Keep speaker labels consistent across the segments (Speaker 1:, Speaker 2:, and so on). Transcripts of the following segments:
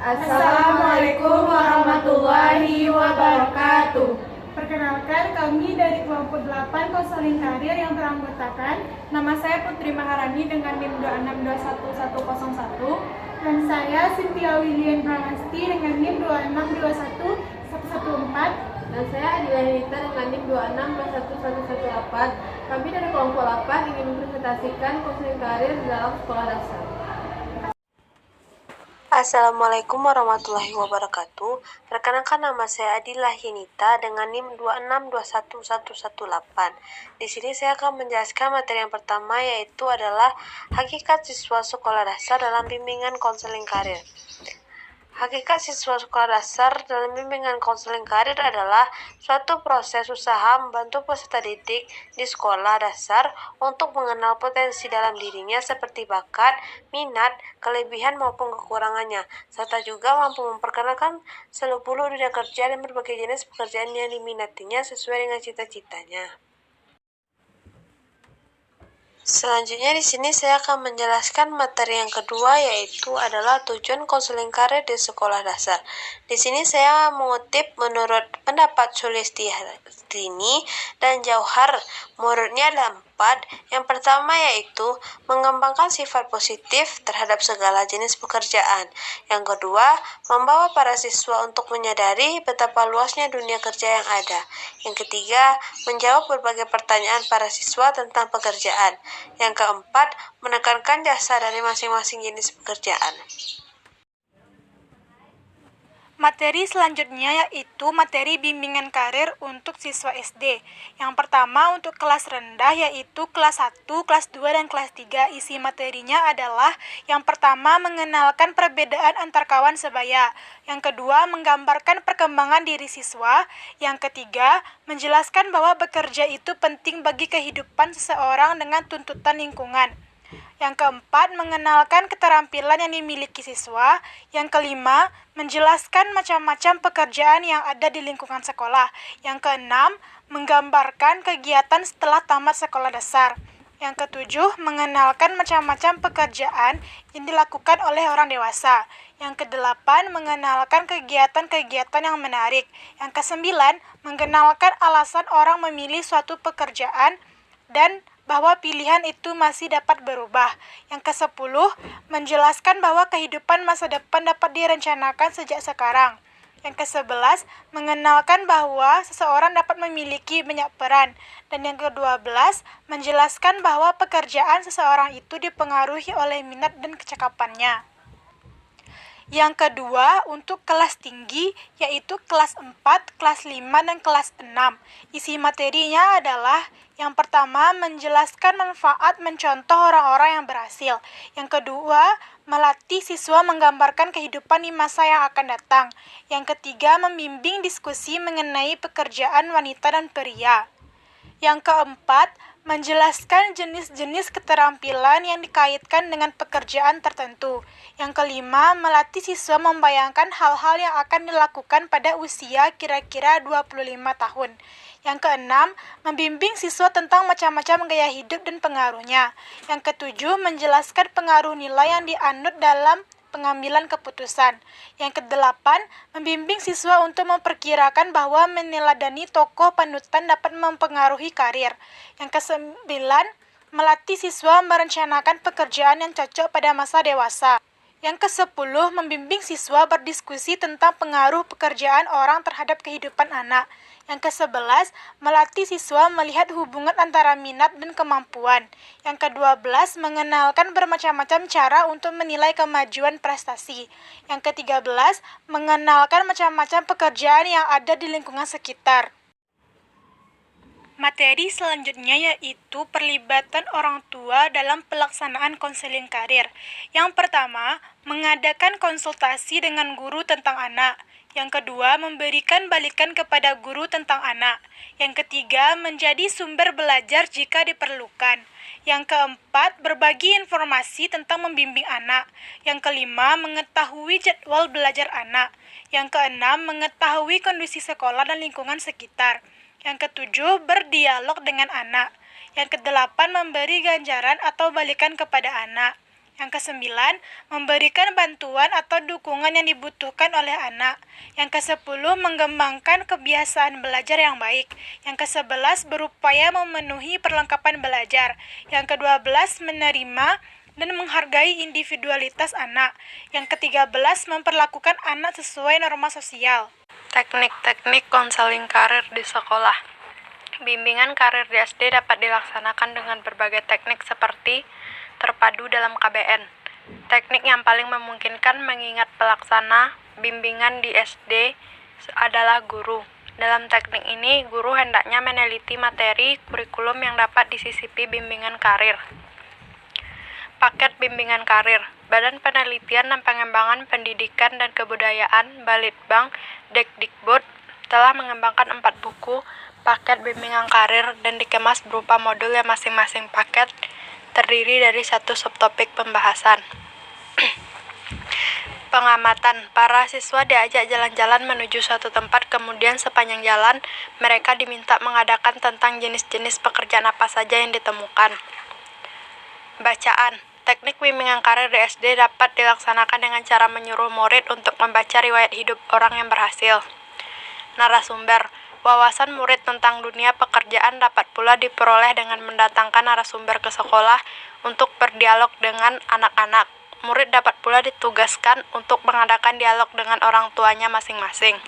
Speaker 1: Assalamualaikum warahmatullahi wabarakatuh.
Speaker 2: Perkenalkan, kami dari kelompok 8 konseling karir yang beranggotakan. Nama saya Putri Maharani dengan NIM 2621101 dan saya Cynthia William Pramasti dengan NIM 2621114
Speaker 1: Dan saya Adila Nita dengan NIM 2621118. Kami dari kelompok 8 ingin mempresentasikan konseling karir dalam sekolah dasar.
Speaker 3: Assalamualaikum warahmatullahi wabarakatuh. Perkenalkan, nama saya Adila Hinita dengan NIM 2621118. Di sini saya akan menjelaskan materi yang pertama, yaitu adalah hakikat siswa sekolah dasar dalam bimbingan konseling karir. Hakikat siswa sekolah dasar dalam bimbingan konseling karir adalah suatu proses usaha membantu peserta didik di sekolah dasar untuk mengenal potensi dalam dirinya seperti bakat, minat, kelebihan maupun kekurangannya, serta juga mampu memperkenalkan seluk-beluk dunia kerja dan berbagai jenis pekerjaan yang diminatinya sesuai dengan cita-citanya. Selanjutnya di sini saya akan menjelaskan materi yang kedua, yaitu adalah tujuan konseling karir di sekolah dasar. Di sini saya mengutip menurut pendapat Sulistiyastini dan Jauhar. Menurutnya ada 4. Yang pertama yaitu mengembangkan sifat positif terhadap segala jenis pekerjaan. Yang kedua, membawa para siswa untuk menyadari betapa luasnya dunia kerja yang ada. Yang ketiga, menjawab berbagai pertanyaan para siswa tentang pekerjaan. Yang keempat, menekankan jasa dari masing-masing jenis pekerjaan.
Speaker 2: Materi selanjutnya yaitu materi bimbingan karir untuk siswa SD. Yang pertama untuk kelas rendah yaitu kelas 1, kelas 2, dan kelas 3. Isi materinya adalah yang pertama mengenalkan perbedaan antar kawan sebaya. Yang kedua menggambarkan perkembangan diri siswa. Yang ketiga menjelaskan bahwa bekerja itu penting bagi kehidupan seseorang dengan tuntutan lingkungan. Yang keempat, mengenalkan keterampilan yang dimiliki siswa. Yang kelima, menjelaskan macam-macam pekerjaan yang ada di lingkungan sekolah. Yang keenam, menggambarkan kegiatan setelah tamat sekolah dasar. Yang ketujuh, mengenalkan macam-macam pekerjaan yang dilakukan oleh orang dewasa. Yang kedelapan, mengenalkan kegiatan-kegiatan yang menarik. Yang kesembilan, mengenalkan alasan orang memilih suatu pekerjaan dan bahwa pilihan itu masih dapat berubah. Yang ke-10, menjelaskan bahwa kehidupan masa depan dapat direncanakan sejak sekarang. Yang ke-11, mengenalkan bahwa seseorang dapat memiliki banyak peran. Dan yang ke-12, menjelaskan bahwa pekerjaan seseorang itu dipengaruhi oleh minat dan kecakapannya. Yang kedua, untuk kelas tinggi, yaitu kelas 4, kelas 5, dan kelas 6. Isi materinya adalah yang pertama, menjelaskan manfaat mencontoh orang-orang yang berhasil. Yang kedua, melatih siswa menggambarkan kehidupan di masa yang akan datang. Yang ketiga, membimbing diskusi mengenai pekerjaan wanita dan pria. Yang keempat, menjelaskan jenis-jenis keterampilan yang dikaitkan dengan pekerjaan tertentu. Yang kelima, melatih siswa membayangkan hal-hal yang akan dilakukan pada usia kira-kira 25 tahun. Yang keenam, membimbing siswa tentang macam-macam gaya hidup dan pengaruhnya. Yang ketujuh, menjelaskan pengaruh nilai yang dianut dalam pengambilan keputusan. Yang kedelapan, membimbing siswa untuk memperkirakan bahwa meneladani tokoh panutan dapat mempengaruhi karir. Yang kesembilan, melatih siswa merencanakan pekerjaan yang cocok pada masa dewasa. Yang ke-10, membimbing siswa berdiskusi tentang pengaruh pekerjaan orang terhadap kehidupan anak. Yang ke-11, melatih siswa melihat hubungan antara minat dan kemampuan. Yang ke-12, mengenalkan bermacam-macam cara untuk menilai kemajuan prestasi. Yang ke-13, mengenalkan macam-macam pekerjaan yang ada di lingkungan sekitar. Materi selanjutnya yaitu perlibatan orang tua dalam pelaksanaan konseling karir. Yang pertama, mengadakan konsultasi dengan guru tentang anak. Yang kedua, memberikan balikan kepada guru tentang anak. Yang ketiga, menjadi sumber belajar jika diperlukan. Yang keempat, berbagi informasi tentang membimbing anak. Yang kelima, mengetahui jadwal belajar anak. Yang keenam, mengetahui kondisi sekolah dan lingkungan sekitar. Yang ketujuh, berdialog dengan anak. Yang kedelapan, memberi ganjaran atau balikan kepada anak. Yang kesembilan, memberikan bantuan atau dukungan yang dibutuhkan oleh anak. Yang ke-10, mengembangkan kebiasaan belajar yang baik. Yang ke-11, berupaya memenuhi perlengkapan belajar. Yang ke-12, menerima dan menghargai individualitas anak. Yang ke-13, memperlakukan anak sesuai norma sosial.
Speaker 3: Teknik-teknik konseling karir di sekolah. Bimbingan karir di SD dapat dilaksanakan dengan berbagai teknik seperti terpadu dalam KBN. Teknik yang paling memungkinkan mengingat pelaksana bimbingan di SD adalah guru. Dalam teknik ini, guru hendaknya meneliti materi kurikulum yang dapat disisipi bimbingan karir. Paket bimbingan karir. Badan Penelitian dan Pengembangan Pendidikan dan Kebudayaan Balitbang Dikdikbud telah mengembangkan 4 buku paket bimbingan karir dan dikemas berupa modul yang masing-masing paket terdiri dari 1 subtopik pembahasan. Pengamatan. Para siswa diajak jalan-jalan menuju suatu tempat, kemudian sepanjang jalan mereka diminta mengadakan tentang jenis-jenis pekerjaan apa saja yang ditemukan. Bacaan. Teknik bimbingan karir di SD dapat dilaksanakan dengan cara menyuruh murid untuk membaca riwayat hidup orang yang berhasil. Narasumber. Wawasan murid tentang dunia pekerjaan dapat pula diperoleh dengan mendatangkan narasumber ke sekolah untuk berdialog dengan anak-anak. Murid dapat pula ditugaskan untuk mengadakan dialog dengan orang tuanya masing-masing.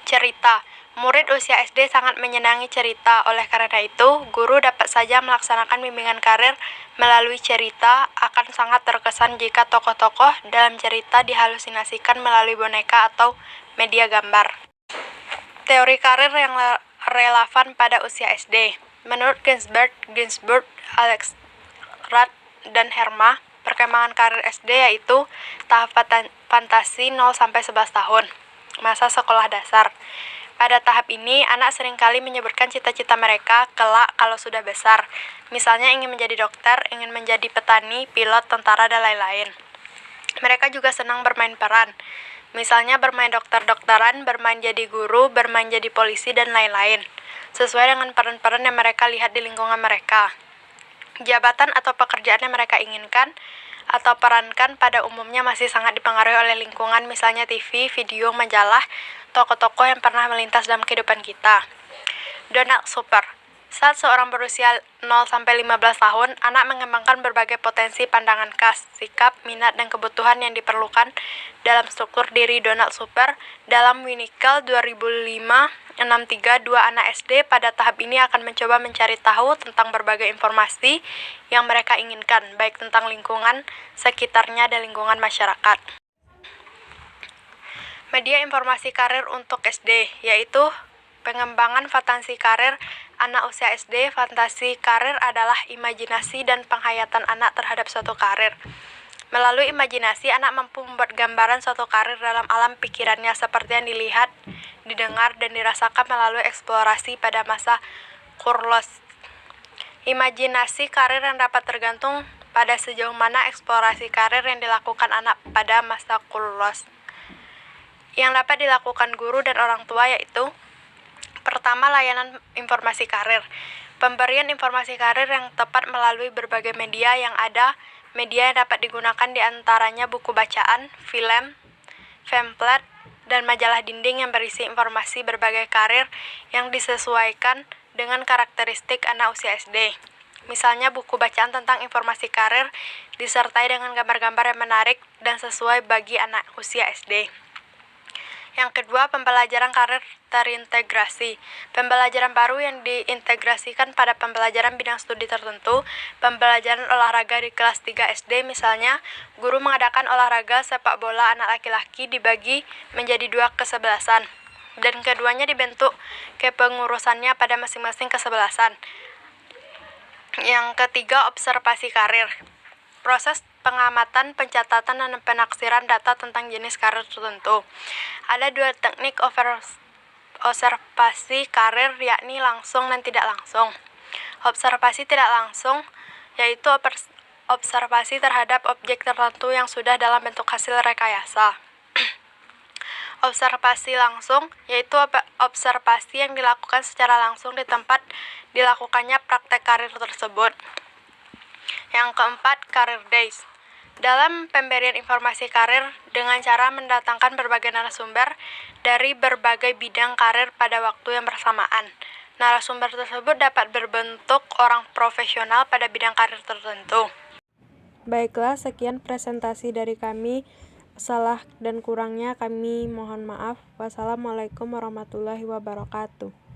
Speaker 3: Cerita. Murid usia SD sangat menyenangi cerita, oleh karena itu, guru dapat saja melaksanakan bimbingan karir melalui cerita. Akan sangat terkesan jika tokoh-tokoh dalam cerita dihalusinasikan melalui boneka atau media gambar. Teori karir yang relevan pada usia SD. Menurut Ginsburg, Alex Rath, dan Herma, perkembangan karir SD yaitu tahap fantasi 0-11 tahun, masa sekolah dasar. Pada tahap ini, anak seringkali menyebutkan cita-cita mereka kelak kalau sudah besar. Misalnya ingin menjadi dokter, ingin menjadi petani, pilot, tentara, dan lain-lain. Mereka juga senang bermain peran. Misalnya bermain dokter-dokteran, bermain jadi guru, bermain jadi polisi, dan lain-lain. Sesuai dengan peran-peran yang mereka lihat di lingkungan mereka. Jabatan atau pekerjaan yang mereka inginkan atau perankan pada umumnya masih sangat dipengaruhi oleh lingkungan, misalnya TV, video, majalah, tokoh-tokoh yang pernah melintas dalam kehidupan kita. Donald Super. Saat seorang berusia 0-15 tahun, anak mengembangkan berbagai potensi pandangan khas, sikap, minat, dan kebutuhan yang diperlukan dalam struktur diri. Donald Super dalam Winnickel 2005-63, 2 anak SD pada tahap ini akan mencoba mencari tahu tentang berbagai informasi yang mereka inginkan, baik tentang lingkungan sekitarnya dan lingkungan masyarakat. Media informasi karir untuk SD, yaitu pengembangan fantasi karir anak usia SD. Fantasi karir adalah imajinasi dan penghayatan anak terhadap suatu karir. Melalui imajinasi, anak mampu membuat gambaran suatu karir dalam alam pikirannya seperti yang dilihat, didengar, dan dirasakan melalui eksplorasi pada masa kurlos. Imajinasi karir yang dapat tergantung pada sejauh mana eksplorasi karir yang dilakukan anak pada masa kurlos. Yang dapat dilakukan guru dan orang tua yaitu: pertama, layanan informasi karir. Pemberian informasi karir yang tepat melalui berbagai media yang ada. Media yang dapat digunakan diantaranya buku bacaan, film, pamflet, dan majalah dinding yang berisi informasi berbagai karir yang disesuaikan dengan karakteristik anak usia SD. Misalnya buku bacaan tentang informasi karir disertai dengan gambar-gambar yang menarik dan sesuai bagi anak usia SD. Yang kedua, pembelajaran karir terintegrasi. Pembelajaran baru yang diintegrasikan pada pembelajaran bidang studi tertentu. Pembelajaran olahraga di kelas 3 SD misalnya, guru mengadakan olahraga sepak bola anak laki-laki dibagi menjadi 2 kesebelasan, dan keduanya dibentuk kepengurusannya pada masing-masing kesebelasan. Yang ketiga, observasi karir. Proses pengamatan, pencatatan, dan penaksiran data tentang jenis karir tertentu. Ada 2 teknik observasi karir, yakni langsung dan tidak langsung. Observasi tidak langsung yaitu observasi terhadap objek tertentu yang sudah dalam bentuk hasil rekayasa. Observasi langsung yaitu observasi yang dilakukan secara langsung di tempat dilakukannya praktek karir tersebut.
Speaker 2: Yang keempat, Career Days. Dalam pemberian informasi karir dengan cara mendatangkan berbagai narasumber dari berbagai bidang karir pada waktu yang bersamaan. Narasumber tersebut dapat berbentuk orang profesional pada bidang karir tertentu.
Speaker 1: Baiklah, sekian presentasi dari kami. Salah dan kurangnya kami mohon maaf. Wassalamualaikum warahmatullahi wabarakatuh.